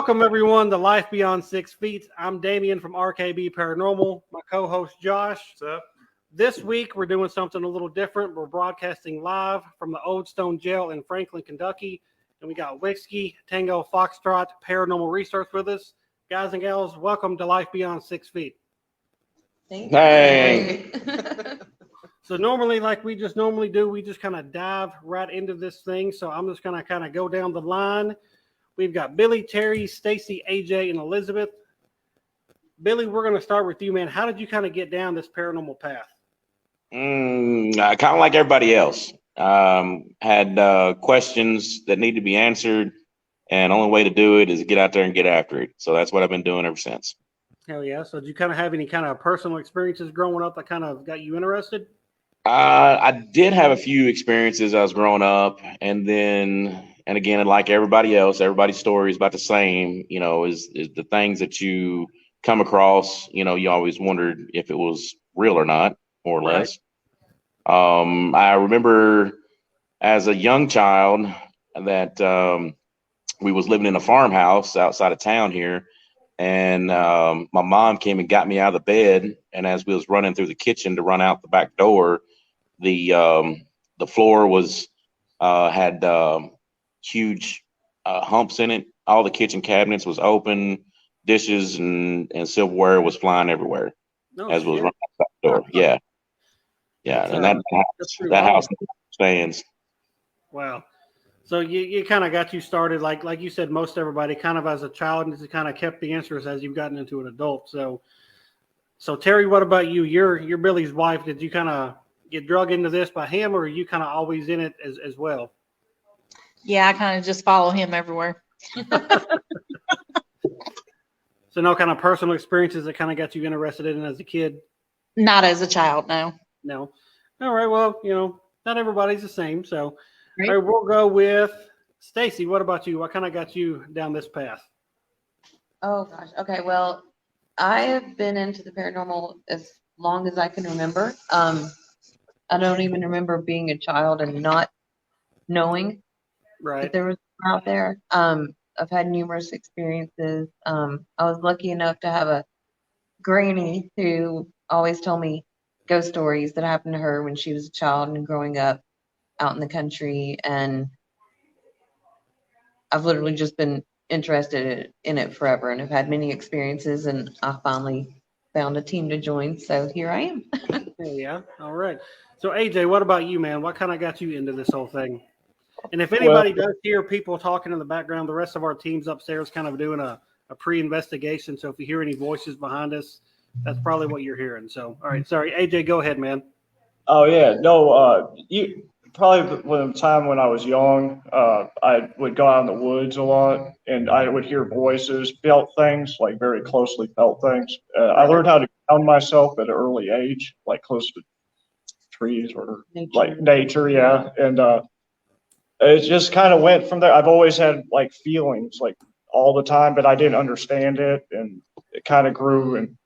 Welcome, everyone, to Life Beyond 6 Feet. I'm Damien from RKB Paranormal. My co-host, Josh. What's up? This week, we're doing something a little different. We're broadcasting live from the Old Stone Jail in Franklin, Kentucky. And we got Whiskey, Tango Foxtrot Paranormal Research with us. Guys and gals, welcome to Life Beyond 6 Feet. Hey. So normally, like we just normally do, we just kind of dive right into this thing. So I'm just going to kind of go down the line. We've got Billy, Terry, Stacy, AJ, and Elizabeth. Billy, we're going to start with you, man. How did you kind of get down this paranormal path? Kind of like everybody else. Had questions that need to be answered, and the only way to do it is to get out there and get after it. So that's what I've been doing ever since. Hell yeah. So did you kind of have any kind of personal experiences growing up that kind of got you interested? I did have a few experiences as I was growing up, and again, like everybody else, everybody's story is about the same, is the things that you come across, you always wondered if it was real or not, more or less. I remember as a young child that we was living in a farmhouse outside of town here, and my mom came and got me out of the bed, and as we was running through the kitchen to run out the back door, the floor was had huge humps in it. All the kitchen cabinets was open, dishes and silverware was flying everywhere as we was running out the back door. Yeah. And that house stands. Wow. So you kind of got you started, like you said, most everybody kind of as a child, and just kind of kept the answers as you've gotten into an adult. So Terry, what about you? You're Billy's wife. Did you kind of get drug into this by him, or are you kind of always in it as well? Yeah, I kind of just follow him everywhere. So no kind of personal experiences that kind of got you interested in it as a kid? Not as a child, no. No. All right. Well, not everybody's the same. So Right. all right, we'll go with Stacy. What about you? What kind of got you down this path? Oh gosh. Okay. Well, I have been into the paranormal as long as I can remember. I don't even remember being a child and not knowing that there was more out there. I've had numerous experiences. I was lucky enough to have a granny who always told me ghost stories that happened to her when she was a child and growing up out in the country. And I've literally just been interested in it forever and have had many experiences, and I finally found a team to join. So here I am. Yeah. All right. So AJ, what about you, man? What kind of got you into this whole thing? And if anybody does hear people talking in the background, the rest of our team's upstairs kind of doing a pre-investigation. So if you hear any voices behind us, that's probably what you're hearing. So, all right. Sorry. AJ, go ahead, man. Oh yeah, no. You probably the time when I was young, I would go out in the woods a lot, and I would hear voices, felt things, like very closely felt things. I learned how to ground myself at an early age, like close to trees or like nature, yeah. And it just kind of went from there. I've always had like feelings like all the time, but I didn't understand it, and it kind of grew and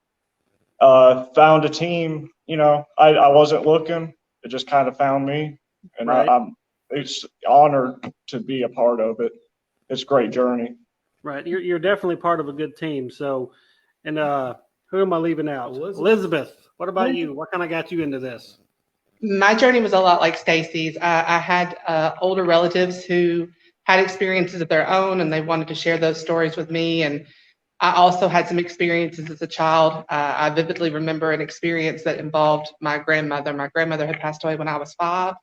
found a team. I wasn't looking. It just kind of found me, and I'm it's honored to be a part of it. It's a great journey. Right. You're definitely part of a good team. So, and who am I leaving out? Elizabeth, what about you? What kind of got you into this? My journey was a lot like Stacy's. I had older relatives who had experiences of their own, and they wanted to share those stories with me. And I also had some experiences as a child. I vividly remember an experience that involved my grandmother. My grandmother had passed away when I was 5.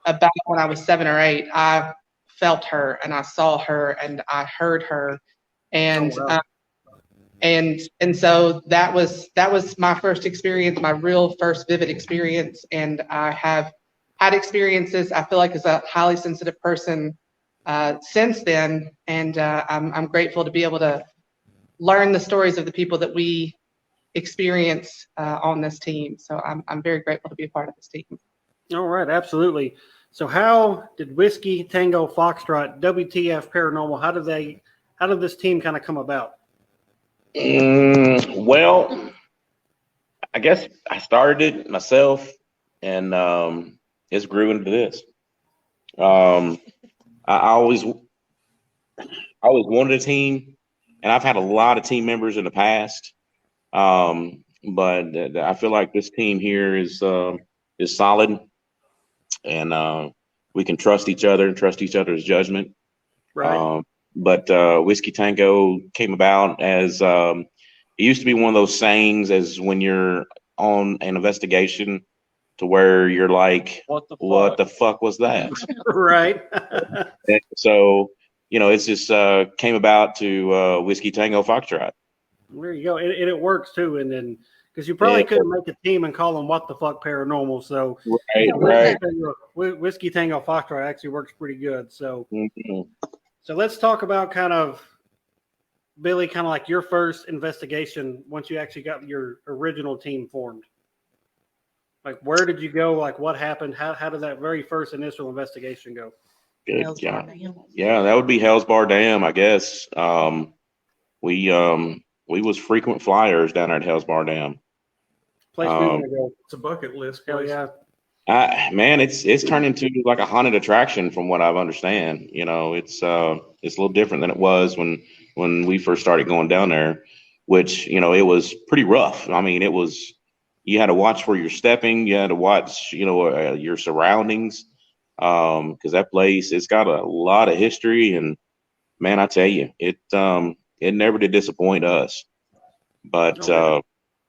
About when I was 7 or 8, I felt her, and I saw her, and I heard her, and so that was my first experience, my real first vivid experience. And I have had experiences, I feel like, as a highly sensitive person since then, and I'm grateful to be able to learn the stories of the people that we experience on this team. So I'm very grateful to be a part of this team. All right, absolutely. So how did Whiskey, Tango, Foxtrot, WTF Paranormal, how did this team kind of come about? Well, I guess I started it myself, and it's grew into this. I always wanted a team. and I've had a lot of team members in the past, but I feel like this team here is solid, and we can trust each other and trust each other's judgment. Right. But Whiskey Tango came about as it used to be one of those sayings as when you're on an investigation to where you're like, what the fuck was that? Right. And so, it's just came about to Whiskey Tango Foxtrot. There you go. And it works too. And then, because you probably couldn't make a team and call them What the Fuck Paranormal. So, Right. Whiskey Tango Foxtrot actually works pretty good. So, So let's talk about kind of, Billy, kind of like your first investigation once you actually got your original team formed. Like, where did you go? Like, what happened? How did that very first initial investigation go? Good. Hell's Yeah. Bar Dam. Yeah, that would be Hell's Bar Dam, I guess. We was frequent flyers down there at Hell's Bar Dam. Place we want to go. It's a bucket list Hell place. yeah. Man, it's turned into like a haunted attraction from what I understand. It's a little different than it was when we first started going down there, which, it was pretty rough. I mean, you had to watch where you're stepping. You had to watch, your surroundings. Because that place, it's got a lot of history, and man, I tell you, it never did disappoint us. But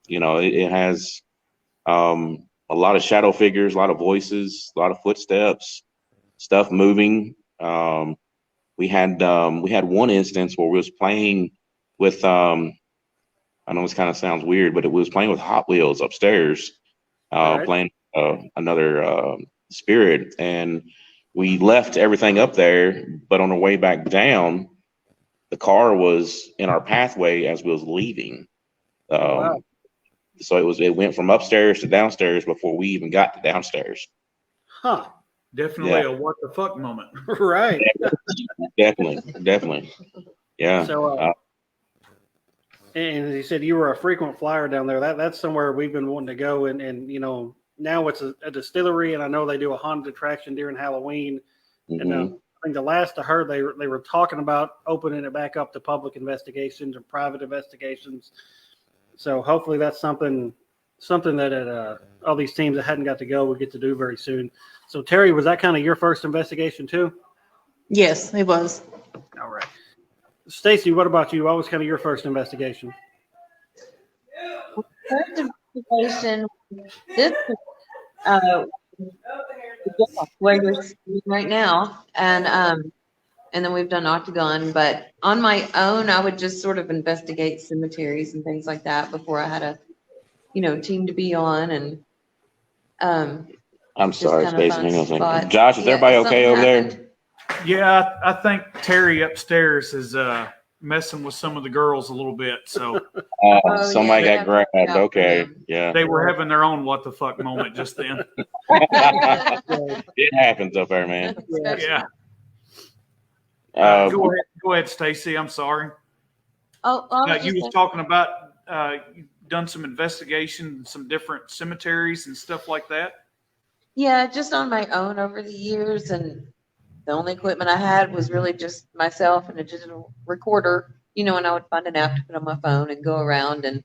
it has a lot of shadow figures, a lot of voices, a lot of footsteps, stuff moving. We had one instance where we was playing with I know this kind of sounds weird, but it was playing with Hot Wheels upstairs, Right. playing another spirit, and we left everything up there, but on our way back down, the car was in our pathway as we was leaving. Wow. So it went from upstairs to downstairs before we even got to downstairs. Huh. Definitely a what the fuck moment. Right. Definitely. Yeah. So, and as you said, you were a frequent flyer down there. That's somewhere we've been wanting to go. And now it's a distillery, and I know they do a haunted attraction during Halloween. And I think the last I heard, they were talking about opening it back up to public investigations or private investigations. So hopefully that's something that all these teams that hadn't got to go will get to do very soon. So Terry, was that kind of your first investigation too? Yes, it was. All right. Stacy, what about you? What was kind of your first investigation? First investigation, this where you're sitting right now, and then we've done Octagon. But on my own, I would just sort of investigate cemeteries and things like that before I had a team to be on. And I'm sorry, kind of Stacey. fun Hang on a second. spots. Josh, is Yeah, everybody okay over something there? happened. Yeah, I think Terry upstairs is messing with some of the girls a little bit. So Somebody yeah, got grabbed. yeah. Okay. Yeah. they were having their own what the fuck moment just then. It happens up there, man. Yeah. Uh, Go ahead, Stacy. I'm sorry. Oh, I was You just was talking about you've done some investigation in some different cemeteries and stuff like that. Yeah, just on my own over the years, and the only equipment I had was really just myself and a digital recorder, and I would find an app to put on my phone and go around. And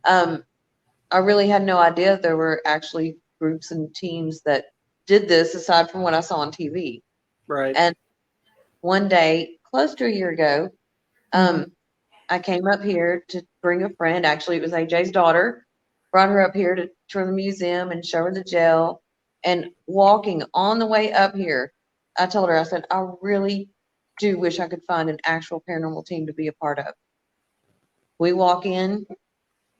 I really had no idea there were actually groups and teams that did this aside from what I saw on TV. Right. And one day, close to a year ago, I came up here to bring a friend. Actually, it was AJ's daughter. Brought her up here to tour the museum and show her the jail. And walking on the way up here, I told her, I said, I really do wish I could find an actual paranormal team to be a part of. We walk in,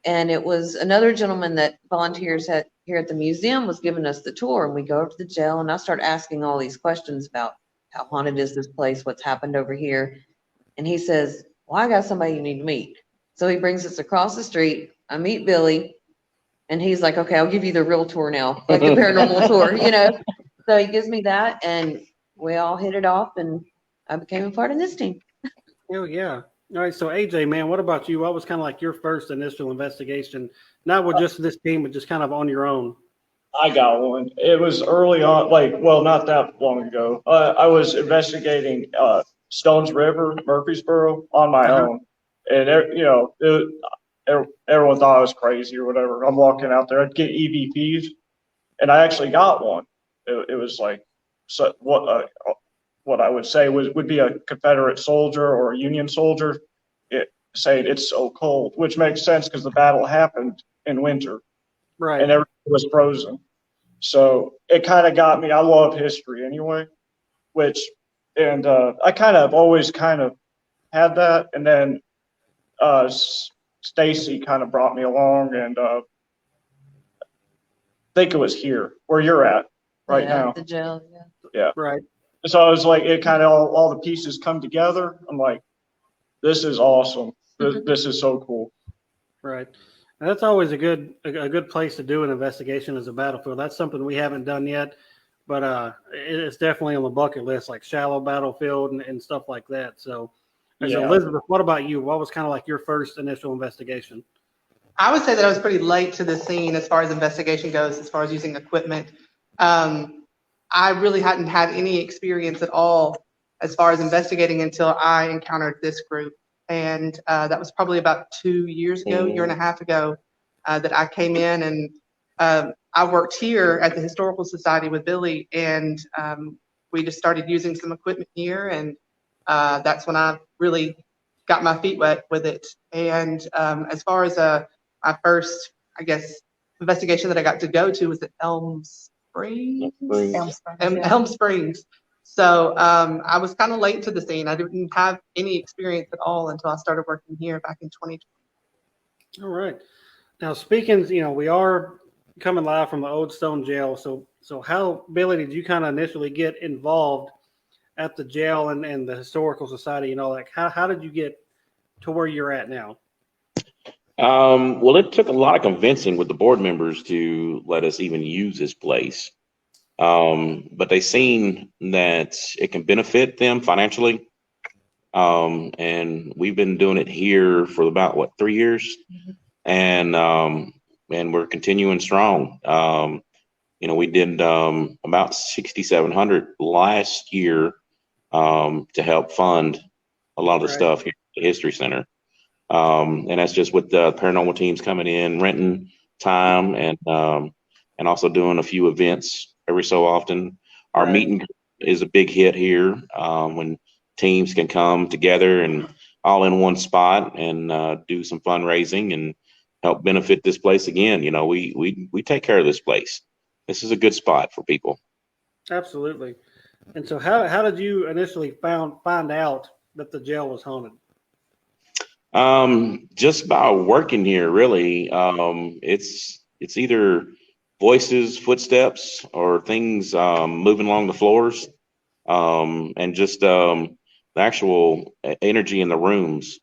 and it was another gentleman that volunteers here at the museum was giving us the tour. And we go over to the jail, and I start asking all these questions about how haunted is this place, what's happened over here. And he says, well, I got somebody you need to meet. So he brings us across the street. I meet Billy. And he's like, okay, I'll give you the real tour now, like the paranormal tour, So he gives me that, and we all hit it off, and I became a part of this team. Oh, yeah. All right. So, AJ, man, what about you? What was kind of like your first initial investigation? Not with just this team, but just kind of on your own. I got one. It was early on, not that long ago. I was investigating Stones River, Murfreesboro, on my own. and everyone thought I was crazy or whatever. I'm walking out there, I'd get EVPs, and I actually got one. It was like what I would say would be a Confederate soldier or a Union soldier saying it's so cold, which makes sense because the battle happened in winter Right. and everything was frozen. So it kind of got me. I love history anyway, I kind of always kind of had that. And then Stacy kind of brought me along, and I think it was here where you're at right now. The jail, Yeah. Right. So I was like, it kind of all the pieces come together. I'm like, this is awesome. This is so cool. Right. And that's always a good place to do an investigation as a battlefield. That's something we haven't done yet, but it's definitely on the bucket list, like shallow battlefield and stuff like that. So, Elizabeth, what about you? What was kind of like your first initial investigation? I would say that I was pretty late to the scene as far as investigation goes, as far as using equipment. I really hadn't had any experience at all as far as investigating until I encountered this group. And that was probably about 2 years ago, year and a half ago, that I came in, and I worked here at the Historical Society with Billy, and we just started using some equipment here, and that's when I really got my feet wet with it. And as far as my first, I guess, investigation that I got to go to was at Elm Springs. Elm Springs. So I was kind of late to the scene. I didn't have any experience at all until I started working here back in 2020. All right. Now, speaking, we are coming live from the Old Stone Jail. So how, Billy, did you kind of initially get involved at the jail and the Historical Society and all that? How did you get to where you're at now? Well, it took a lot of convincing with the board members to let us even use this place. But they seen that it can benefit them financially. And we've been doing it here for about 3 years. And we're continuing strong. We did about 6,700 last year to help fund a lot of the stuff here at the History Center. And that's just with the paranormal teams coming in, renting time, and also doing a few events every so often. Our meeting is a big hit here when teams can come together and all in one spot and do some fundraising and help benefit this place again. We take care of this place. This is a good spot for people. Absolutely. And so how did you initially find out that the jail was haunted? Just by working here, really. It's either voices, footsteps, or things moving along the floors, and just the actual energy in the rooms.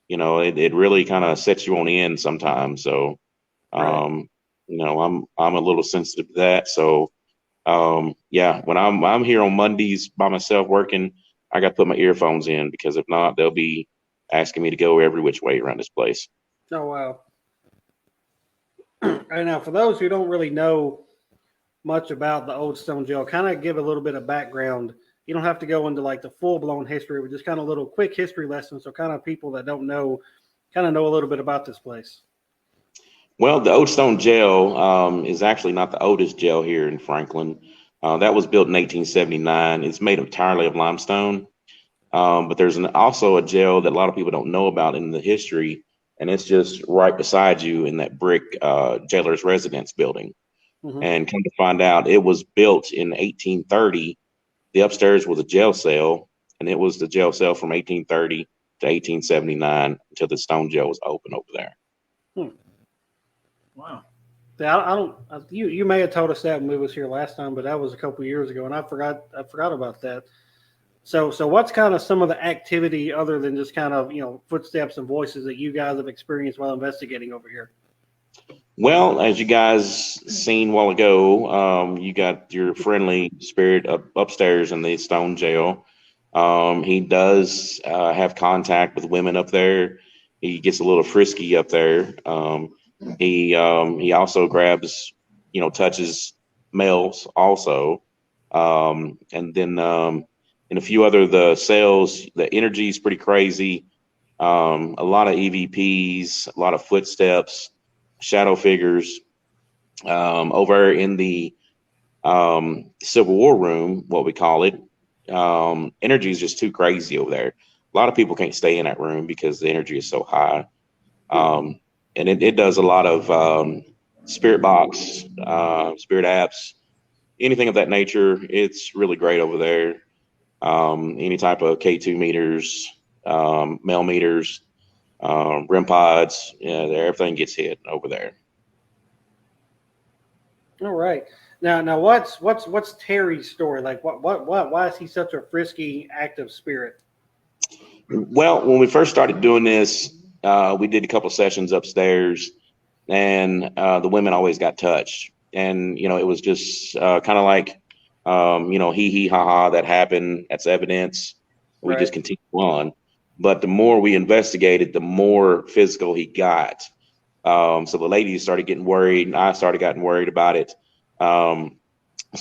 It really kind of sets you on end sometimes. So, I'm a little sensitive to that. So, when I'm here on Mondays by myself working, I got to put my earphones in, because if not, they'll be asking me to go every which way around this place. Oh, wow. Right now, for those who don't really know much about the Old Stone Jail, kind of give a little bit of background. You don't have to go into like the full-blown history, but just kind of little quick history lessons, so kind of people that don't know kind of know a little bit about this place. Well, the Old Stone Jail is actually not the oldest jail here in Franklin. That was built in 1879. It's made entirely of limestone. But there's also a jail that a lot of people don't know about in the history, and it's just right beside you in that brick jailer's residence building. And come to find out, it was built in 1830. The upstairs was a jail cell, and it was the jail cell from 1830 to 1879 until the stone jail was open over there. Wow. Yeah, you may have told us that when we was here last time, but that was a couple of years ago, and I forgot about that. So what's kind of some of the activity other than just kind of, footsteps and voices that you guys have experienced while investigating over here? Well, as you guys seen a while ago, you got your friendly spirit upstairs in the stone jail. He does have contact with women up there. He gets a little frisky up there. He also grabs, touches males also. And then in a few other the cells, the energy is pretty crazy. a lot of EVPs, a lot of footsteps, shadow figures. Over in the Civil War room, what we call it, energy is just too crazy over there. A lot of people can't stay in that room because the energy is so high. And it does a lot of spirit box, spirit apps, anything of that nature. It's really great over there. Any type of K2 meters, mail meters, REM pods, everything gets hit over there. All right. Now, what's Terry's story like? Why is he such a frisky, active spirit? Well, when we first started doing this, we did a couple sessions upstairs, and the women always got touched, and it was just kind of like, hee ha ha, that happened. That's evidence. We just continue on. But the more we investigated, the more physical he got. So the ladies started getting worried, and I started getting worried about it. So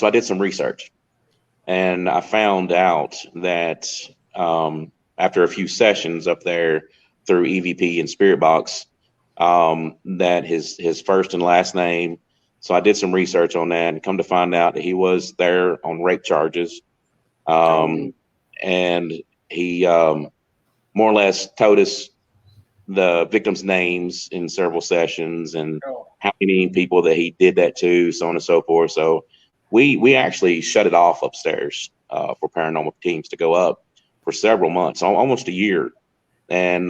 I did some research, and I found out that after a few sessions up there through EVP and Spirit Box, that his first and last name. So I did some research on that, and come to find out that he was there on rape charges, and he more or less told us the victims' names in several sessions and how many people that he did that to, so on and so forth. So we actually shut it off upstairs for paranormal teams to go up for several months, almost a year. And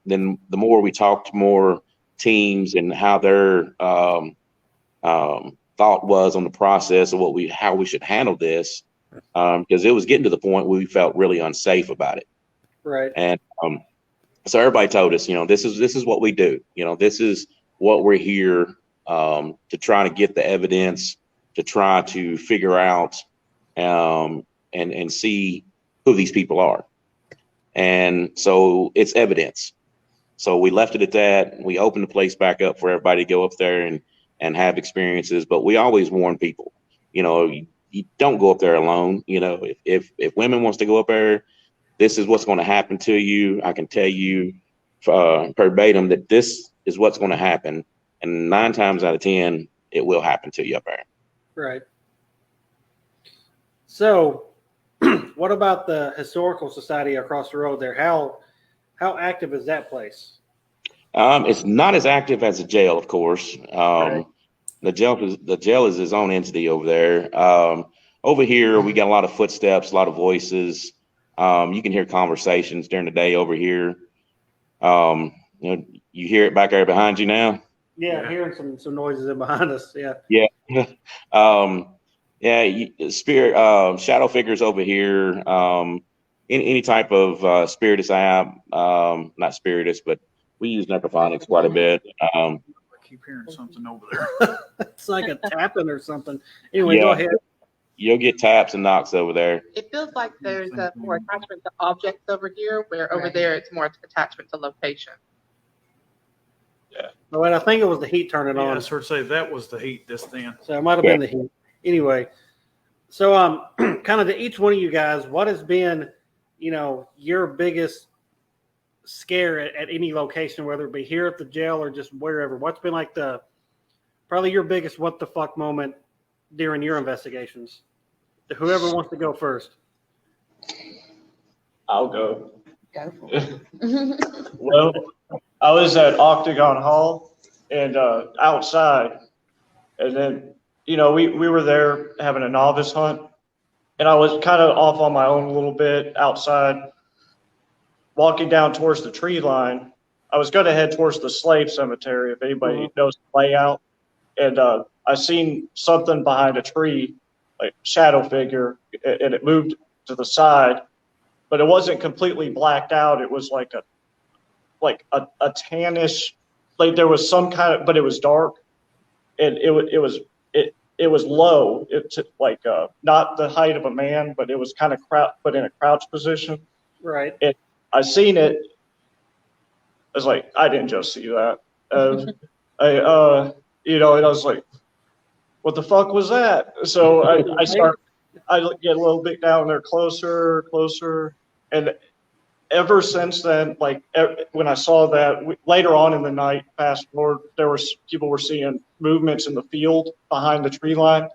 then the more we talked to more teams and how their thought was on the process of how we should handle this, because it was getting to the point where we felt really unsafe about it. Right. And so everybody told us, this is what we do. This is what we're here to try to get the evidence, to try to figure out and see who these people are. And so it's evidence. So we left it at that. We opened the place back up for everybody to go up there and have experiences. But we always warn people, you don't go up there alone. If women wants to go up there, this is what's going to happen to you. I can tell you verbatim that this is what's going to happen. And 9 times out of 10, it will happen to you up there. Right. So what about the Historical Society across the road there? How active is that place? It's not as active as the jail, of course. Right. The jail is its own entity over there. Over here, we got a lot of footsteps, a lot of voices. You can hear conversations during the day over here. You hear it back there behind you now? Yeah, I'm hearing some noises in behind us. Yeah. Yeah. Spirit, shadow figures over here. Any type of spiritist app, not spiritist, but we use necrophonics quite a bit. I keep hearing something over there. It's like a tapping or something. Anyway, go ahead. You'll get taps and knocks over there. It feels like there's more attachment to objects over here, where over there it's more attachment to location. Yeah. Oh, and I think it was the heat turning on. I sort of say that was the heat just then. So it might have been the heat. Anyway, so kind of to each one of you guys, what has been, your biggest scare at any location, whether it be here at the jail or just wherever? What's been like probably your biggest what the fuck moment during your investigations? Whoever wants to go first. I'll go. Go for it. Well, I was at Octagon Hall and outside, and then we were there having a novice hunt, and I was kind of off on my own a little bit outside, walking down towards the tree line. I was going to head towards the slave cemetery, if anybody knows the layout, and I seen something behind a tree, like shadow figure, and it moved to the side, but it wasn't completely blacked out. It was like a tannish, like there was some kind of, but it was dark, and it was low. It's like not the height of a man, but it was kind of put in a crouch position. Right. And I seen it. I was like, I didn't just see that. And I was like, what the fuck was that? So I get a little bit down there closer, and ever since then, like when I saw that later on in the night, fast forward, people were seeing movements in the field behind the tree line,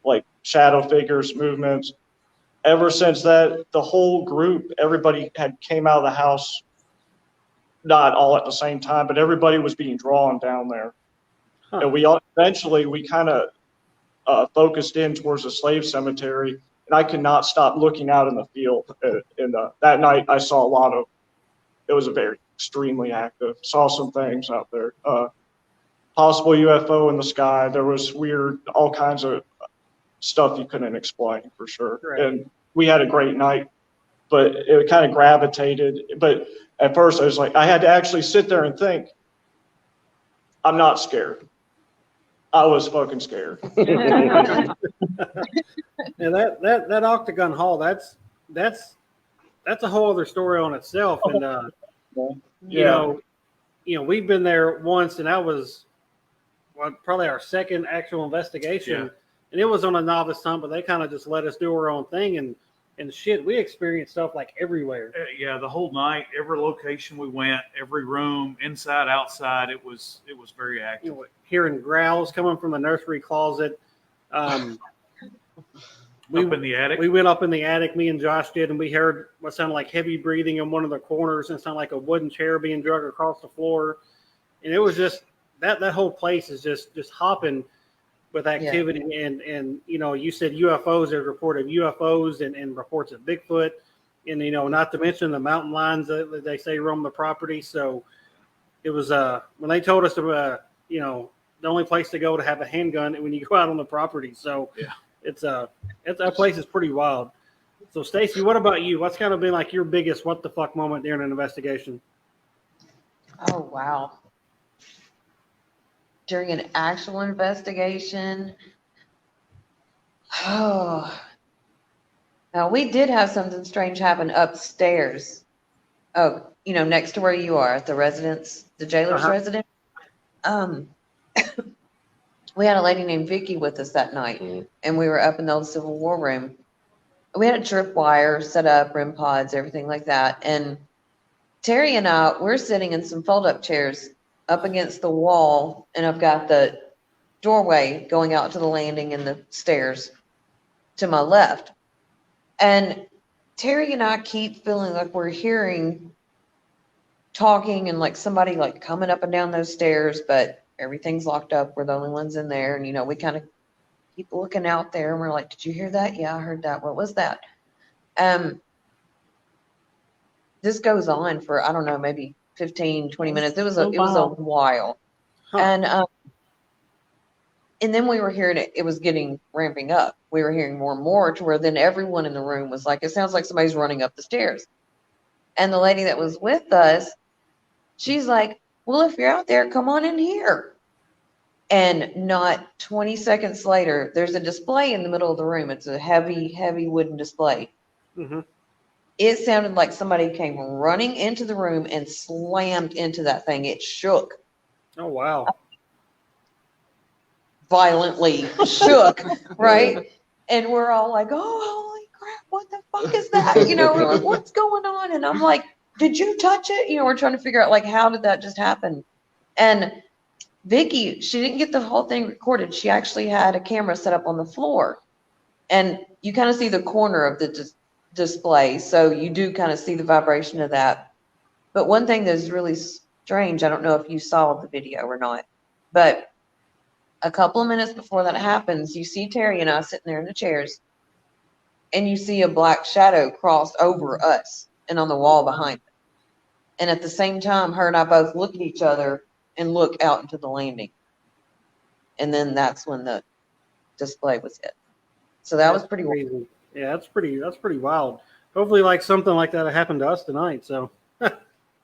like shadow figures, movements. Ever since that, the whole group, everybody had came out of the house, not all at the same time, but everybody was being drawn down there. Huh. And eventually we kind of focused in towards the slave cemetery, and I could not stop looking out in the field. And that night I saw it was a very extremely active, saw some things out there. Possible UFO in the sky. There was all kinds of stuff you couldn't explain for sure. Right. And we had a great night, but it kind of gravitated. But at first I was like, I had to actually sit there and think, I'm not scared. I was fucking scared. And that Octagon Hall, that's a whole other story on itself. And you know, we've been there once, and that was probably our second actual investigation. Yeah. And it was on a novice hunt, but they kind of just let us do our own thing. And shit, we experienced stuff like everywhere. Yeah, the whole night, every location we went, every room, inside, outside, it was very active. You know, hearing growls coming from the nursery closet. Up in the attic. We went up in the attic, me and Josh did, and we heard what sounded like heavy breathing in one of the corners, and it sounded like a wooden chair being dragged across the floor. And it was just that whole place is just hopping with activity. Yeah. And you know, you said UFOs. There's reported UFOs and reports of Bigfoot, and you know, not to mention the mountain lions that they say roam the property. So it was when they told us to you know, the only place to go to have a handgun when you go out on the property. So yeah. That place is pretty wild. So Stacy, what about you? What's kind of been like your biggest what the fuck moment during an investigation? Oh, wow. During an actual investigation. Oh. Now, we did have something strange happen upstairs. Oh, you know, next to where you are at the residence, the jailer's residence. We had a lady named Vicky with us that night, and we were up in the old Civil War room. We had a trip wire set up, REM pods, everything like that. And Terry and I, we're sitting in some fold-up chairs up against the wall, and I've got the doorway going out to the landing and the stairs to my left. And Terry and I keep feeling like we're hearing talking and like somebody like coming up and down those stairs, but everything's locked up. We're the only ones in there. And, you know, we kind of keep looking out there and we're like, did you hear that? Yeah, I heard that. What was that? This goes on for, I don't know, maybe 15, 20 minutes. It was a while. Huh. And then we were hearing it was getting ramping up. We were hearing more and more to where then everyone in the room was like, it sounds like somebody's running up the stairs. And the lady that was with us, she's like, well, if you're out there, come on in here. And not 20 seconds later, there's a display in the middle of the room. It's a heavy, heavy wooden display. Mm-hmm. It sounded like somebody came running into the room and slammed into that thing. It shook. Oh, wow. Violently shook, right? And we're all like, oh, holy crap, what the fuck is that? You know, we're like, what's going on? And I'm like, did you touch it? You know, we're trying to figure out, like, how did that just happen? And Vicky, she didn't get the whole thing recorded. She actually had a camera set up on the floor. And you kind of see the corner of the display. So you do kind of see the vibration of that. But one thing that's really strange, I don't know if you saw the video or not, but a couple of minutes before that happens, you see Terry and I sitting there in the chairs, and you see a black shadow cross over us and on the wall behind us. And at the same time, her and I both look at each other and look out into the landing. And then that's when the display was hit. So that was pretty crazy. Yeah, that's pretty wild. Hopefully, like something like that happened to us tonight. So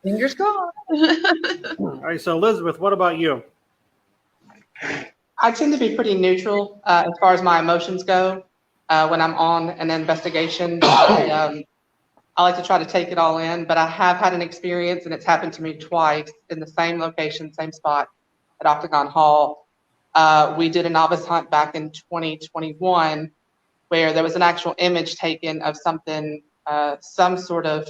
fingers crossed. All right, so Elizabeth, what about you? I tend to be pretty neutral as far as my emotions go when I'm on an investigation. I like to try to take it all in, but I have had an experience, and it's happened to me twice in the same location, same spot at Octagon Hall. We did a novice hunt back in 2021 where there was an actual image taken of something, some sort of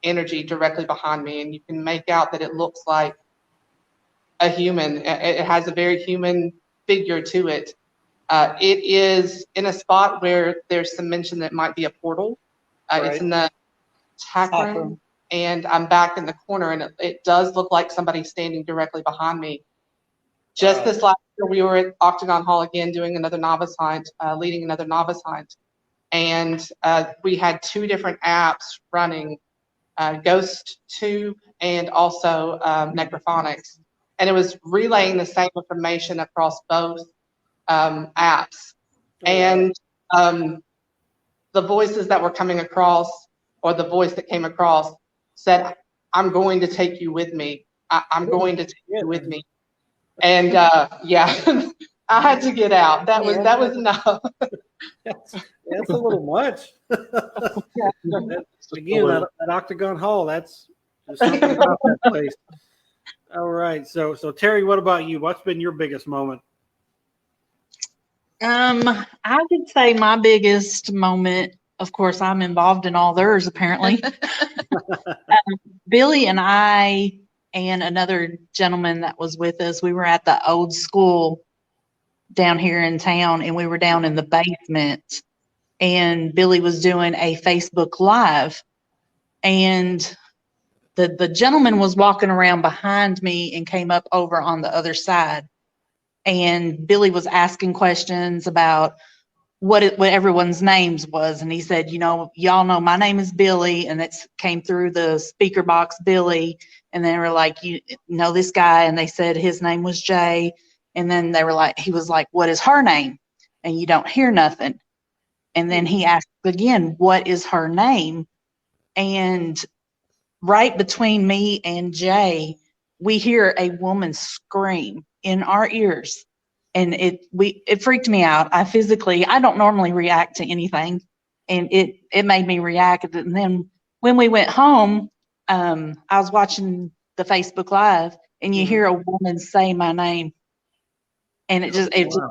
energy directly behind me, and you can make out that it looks like a human. It has a very human figure to it. It is in a spot where there's some mention that it might be a portal. It's in the tack room, and I'm back in the corner, and it does look like somebody standing directly behind me. Just this last year, we were at Octagon Hall again doing another novice hunt, leading another novice hunt. And we had 2 different apps running, Ghost Tube and also Necrophonics. And it was relaying the same information across both apps. And the voices that were coming across, or the voice that came across, said, "I'm going to take you with me. I'm going to take you with me." And yeah, I had to get out. That was enough. That's a little much. Again, that Octagon Hall, there's something about that place. All right. So Terry, what about you? What's been your biggest moment? I would say my biggest moment, of course, I'm involved in all theirs apparently. Billy and I and another gentleman that was with us, we were at the old school down here in town, and we were down in the basement, and Billy was doing a Facebook Live, and the gentleman was walking around behind me and came up over on the other side, and Billy was asking questions about what everyone's names was, and he said, y'all know my name is Billy, and it came through the speaker box, Billy, and they were like, you know this guy, and they said his name was Jay, and then he was like, what is her name? And you don't hear nothing. And then he asked again, what is her name? And right between me and Jay, we hear a woman scream in our ears. And it freaked me out. I don't normally react to anything. And it made me react. And then when we went home, I was watching the Facebook Live, and you hear a woman say my name. And it just that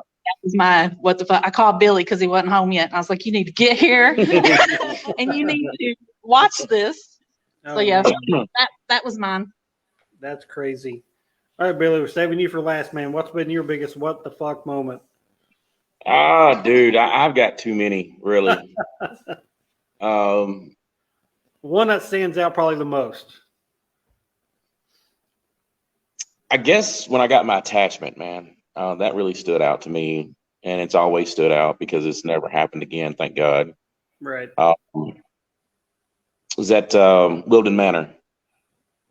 was my what the fuck. I called Billy because he wasn't home yet. And I was like, you need to get here and you need to watch this. So yeah, that was mine. That's crazy. All right, Billy, we're saving you for last, man. What's been your biggest what the fuck moment? Dude, I've got too many, really. One that stands out probably the most. I guess when I got my attachment, man, that really stood out to me, and it's always stood out because it's never happened again, thank God. Right. Was at Wilden Manor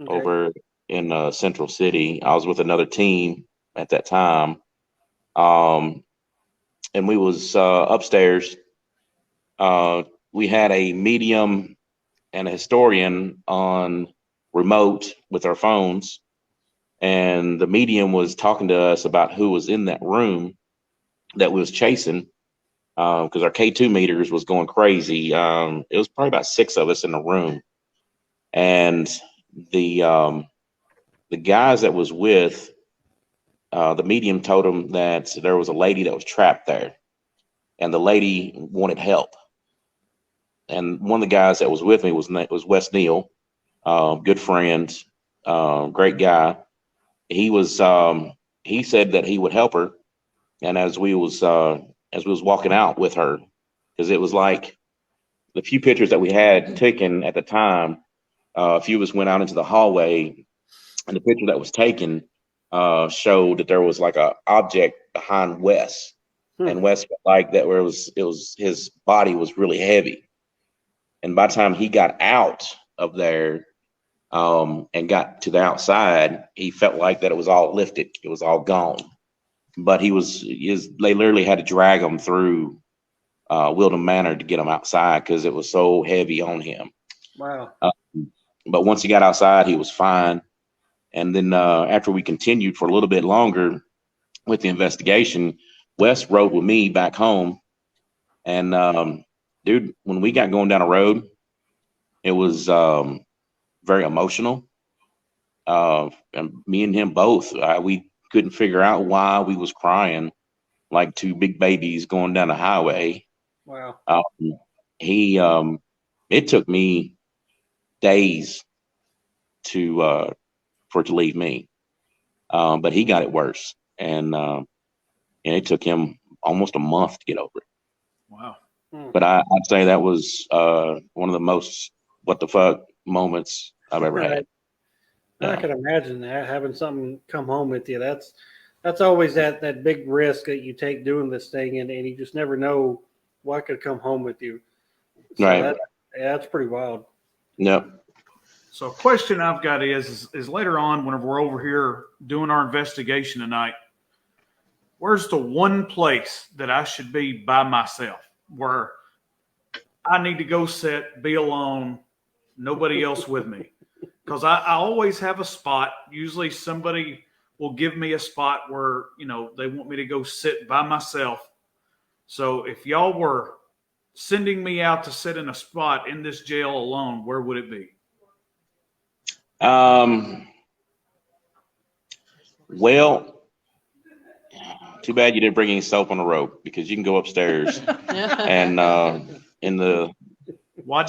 over in Central City. I was with another team at that time, and we was upstairs. We had a medium and a historian on remote with our phones, and the medium was talking to us about who was in that room that we was chasing, because our K2 meters was going crazy. It was probably about 6 of us in the room, and the guys that was with the medium told them that there was a lady that was trapped there, and the lady wanted help. And one of the guys that was with me was Wes Neal, good friend, great guy. He said that he would help her, and as we was walking out with her, because it was like the few pictures that we had taken at the time, a few of us went out into the hallway, and the picture that was taken showed that there was like a object behind Wes, and Wes felt like that where it was his body was really heavy, and by the time he got out of there and got to the outside, he felt like that it was all lifted, it was all gone. But they literally had to drag him through Wilden Manor to get him outside because it was so heavy on him. Wow. But once he got outside, he was fine. And then after we continued for a little bit longer with the investigation, Wes rode with me back home. And dude, when we got going down the road, it was very emotional. And me and him both, we couldn't figure out why we was crying like 2 big babies going down the highway. Wow. It took me days to for it to leave me. But he got it worse, and it took him almost a month to get over it. Wow. But I'd say that was one of the most what the fuck moments I've ever had. I can imagine that, having something come home with you. That's always that big risk that you take doing this thing, and you just never know what could come home with you. So Right. that's pretty wild. Yep. So a question I've got is later on, whenever we're over here doing our investigation tonight, where's the one place that I should be by myself, where I need to go sit, be alone, nobody else with me? Because I always have a spot. Usually somebody will give me a spot where, they want me to go sit by myself. So if y'all were sending me out to sit in a spot in this jail alone, where would it be? Well, too bad you didn't bring any soap on the rope, because you can go upstairs and in the. Well,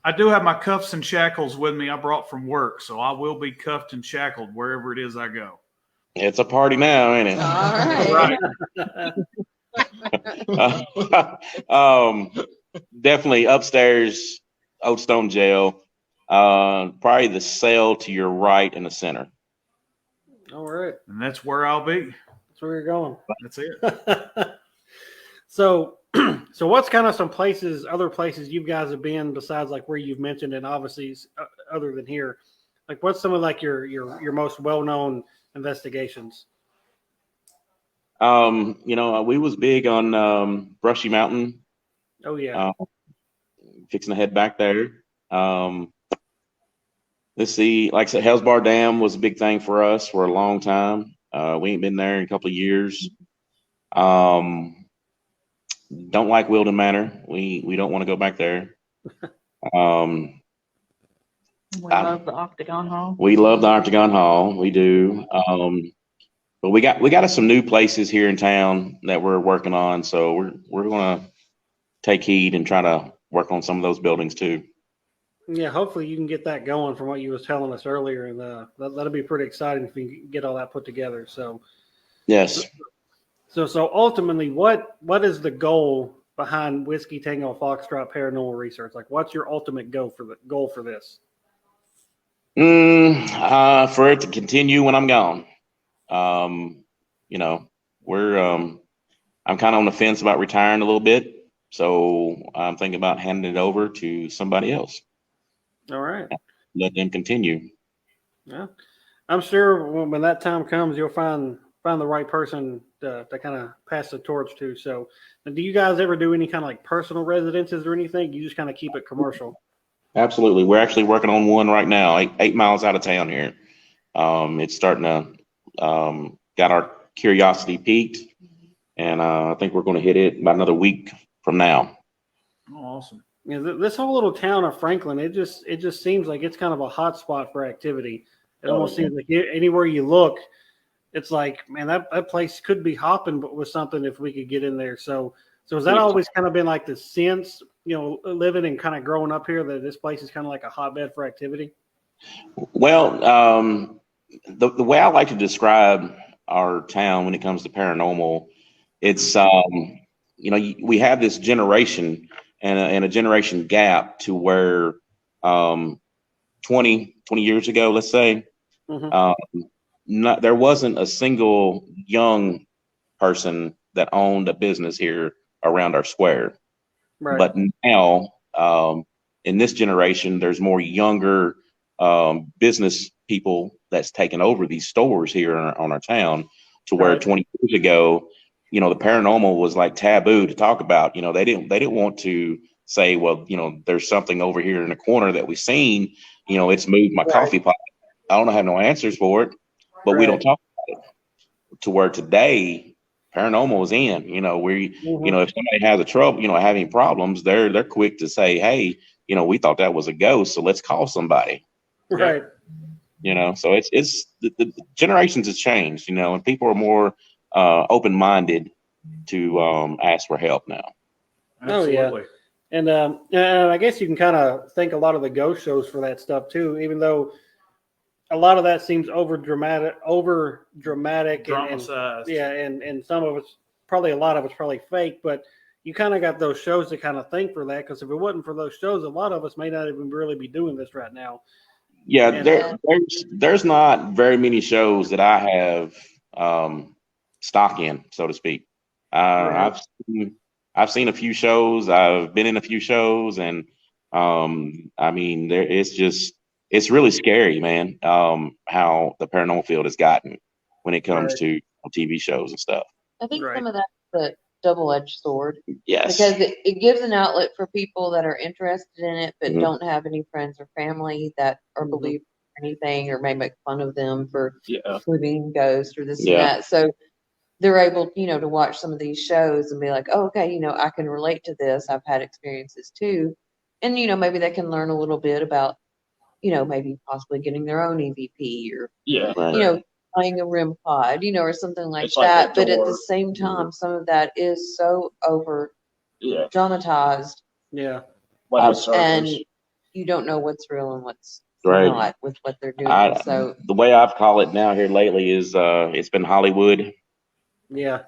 I do have my cuffs and shackles with me. I brought from work, so I will be cuffed and shackled wherever it is I go. It's a party now, ain't it? All right. Definitely upstairs, Old Stone Jail. Probably the cell to your right in the center. All right. And that's where I'll be. That's where you're going. That's it. So what's kind of some other places you guys have been besides like where you've mentioned, and obviously other than here, like what's some of like your most well-known investigations? We was big on Brushy Mountain. Oh yeah. Fixing to head back there. Let's see, like I said, Hell's Bar Dam was a big thing for us for a long time. We ain't been there in a couple of years. Don't like Wilden Manor. We don't want to go back there. We love the Octagon Hall. We love the Octagon Hall. We do. But we got us some new places here in town that we're working on. So we're gonna take heed and try to work on some of those buildings too. Yeah, hopefully you can get that going from what you was telling us earlier, and that'll be pretty exciting if you can get all that put together. So yes. So ultimately, what is the goal behind Whiskey Tango Foxtrot Paranormal Research? Like, what's your ultimate goal for this? For it to continue when I'm gone. I'm kind of on the fence about retiring a little bit, so I'm thinking about handing it over to somebody else. All right. Let them continue. Yeah, I'm sure when that time comes, you'll find the right person to kind of pass the torch to. So, do you guys ever do any kind of like personal residences or anything? You just kind of keep it commercial? Absolutely. We're actually working on one right now, 8 miles out of town here. It's starting to got our curiosity peaked, and I think we're going to hit it about another week from now. Oh, awesome. Yeah, this whole little town of Franklin, it just seems like it's kind of a hot spot for activity. It almost seems like anywhere you look, it's like, man, that place could be hopping with something if we could get in there. So has that always kind of been like the sense, living and kind of growing up here, that this place is kind of like a hotbed for activity? Well, the way I like to describe our town when it comes to paranormal, it's we have this generation and a generation gap to where 20 years ago, let's say, there wasn't a single young person that owned a business here around our square. Right. But now, in this generation, there's more younger business people that's taken over these stores here on our town, to where 20 years ago, the paranormal was like taboo to talk about. They didn't want to say, well, there's something over here in the corner that we've seen, it's moved my coffee pot. I don't have no answers for it, but we don't talk about it. To where today, paranormal is in, where if somebody has a trouble, having problems, they're quick to say, hey, we thought that was a ghost, so let's call somebody. Right. So it's the generations has changed, and people are more open-minded to ask for help now. Absolutely. Oh, yeah. And I guess you can kind of thank a lot of the ghost shows for that stuff too, even though a lot of that seems over dramatic, Dramatized. and some of it's probably a lot of it's probably fake, but you kind of got those shows to kind of thank for that, because if it wasn't for those shows, a lot of us may not even really be doing this right now. Yeah, And there's not very many shows that I have stock in, so to speak. Right. I've seen a few shows. I've been in a few shows, and I mean, it's really scary, man. How the paranormal field has gotten when it comes Right. to TV shows and stuff. I think Right. some of that's the double-edged sword, Yes. because it gives an outlet for people that are interested in it but Mhm. don't have any friends or family that are Mhm. believe anything, or may make fun of them for Yeah. believing ghosts or this and Yeah. that. So they're able, to watch some of these shows and be like, oh, okay, I can relate to this. I've had experiences too. And, maybe they can learn a little bit about, maybe possibly getting their own EVP, or, Yeah. Right. playing a REM pod, or something like It's like that. a But at door. the same time, some of that is so over Yeah. dramatized, Yeah. When I- it surfaces. and you don't know what's real and what's Right. not with what they're doing. So The way I've called it now here lately is it's been Hollywood. Yeah.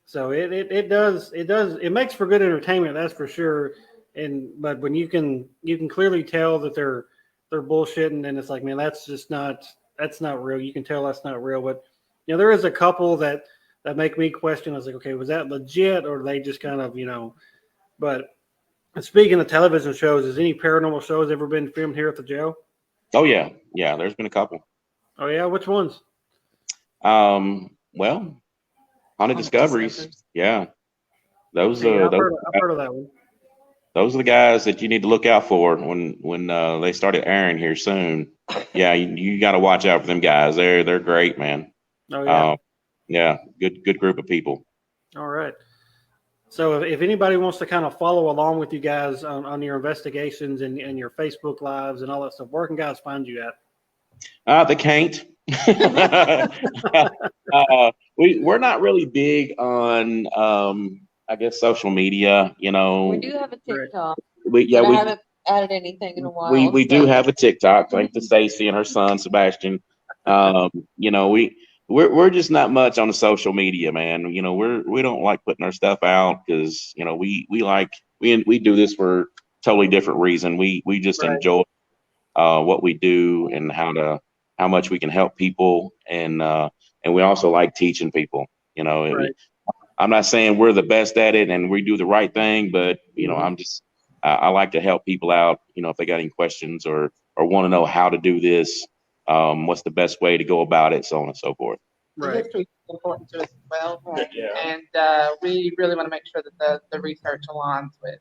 So it makes for good entertainment, that's for sure. But when you can clearly tell that they're bullshitting, and it's like, man, that's not real. You can tell that's not real. But there is a couple that make me question. I was like, okay, was that legit, or they just kind of But speaking of television shows, has any paranormal shows ever been filmed here at the jail? Oh yeah, there's been a couple. Oh yeah, which ones? Well, Haunted Haunted Discoveries. Discoveries. Yeah, those Yeah, those I've heard of that one. those are the guys that you need to look out for when they started airing here soon. Yeah, you got to watch out for them guys. They're great, man. Oh yeah. Yeah, good group of people. All right. So if anybody wants to kind of follow along with you guys on your investigations and your Facebook lives and all that stuff, where can guys find you at? They can't. We're not really big on I guess social media. we do have a Right. TikTok, We but I haven't added anything in a while. we do have a TikTok, thanks to Stacy and her son Sebastian. We're just not much on the social media, man. We don't like putting our stuff out because we do this for a totally different reason. We just Right. enjoy what we do and how much we can help people, and we also like teaching people. Right. I'm not saying we're the best at it and we do the right thing, but Mhm. I like to help people out. If they got any questions or want to know how to do this, what's the best way to go about it, so on and so forth. The Right. history is important to us as well. Right. Yeah. And we really want to make sure that the research aligns with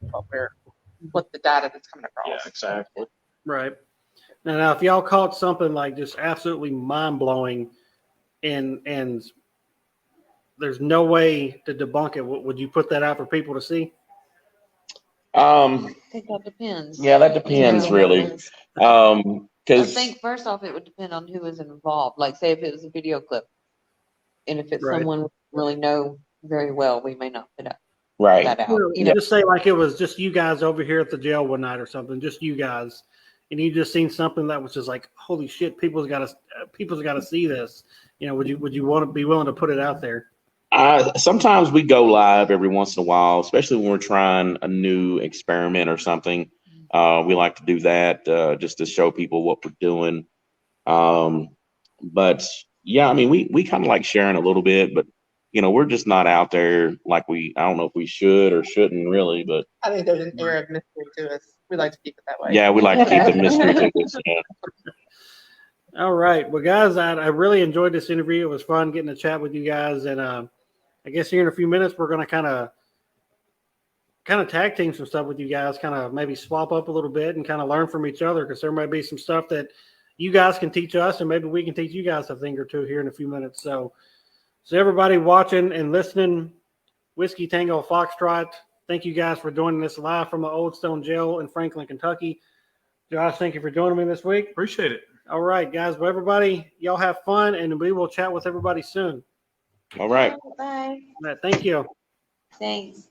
what the data that's coming across. Yeah, exactly. Right. Now, if y'all caught something like just absolutely mind blowing, and there's no way to debunk it, would you put that out for people to see? I think that depends. Yeah, that depends really. I Because think first off, it would depend on who is involved. Like, say if it was a video clip, and if it's Right. someone we really know very well, we may not put right. that out. Just say like it was just you guys over here at the jail one night or something, just you guys, and you just seen something that was just like, holy shit, people's got to see this. Would you want to be willing to put it out there? Sometimes we go live every once in a while, especially when we're trying a new experiment or something. We like to do that just to show people what we're doing. But yeah, I mean, we kind of like sharing a little bit, but we're just not out there like I don't know if we should or shouldn't really, but I think there's an air of mystery to us. We like to keep it that way. yeah, we like to keep the mystery to us. Yeah. All right. Well, guys, I really enjoyed this interview. It was fun getting to chat with you guys. And I guess here in a few minutes, we're going to kind of tag team some stuff with you guys, kind of maybe swap up a little bit and kind of learn from each other, because there might be some stuff that you guys can teach us, and maybe we can teach you guys a thing or two here in a few minutes. So everybody watching and listening, Whiskey Tango Foxtrot, thank you guys for joining us live from the Old Stone Jail in Franklin, Kentucky. Josh, thank you for joining me this week. Appreciate it. All right, guys. Well, everybody, y'all have fun, and we will chat with everybody soon. All right. Bye. All right, thank you. Thanks.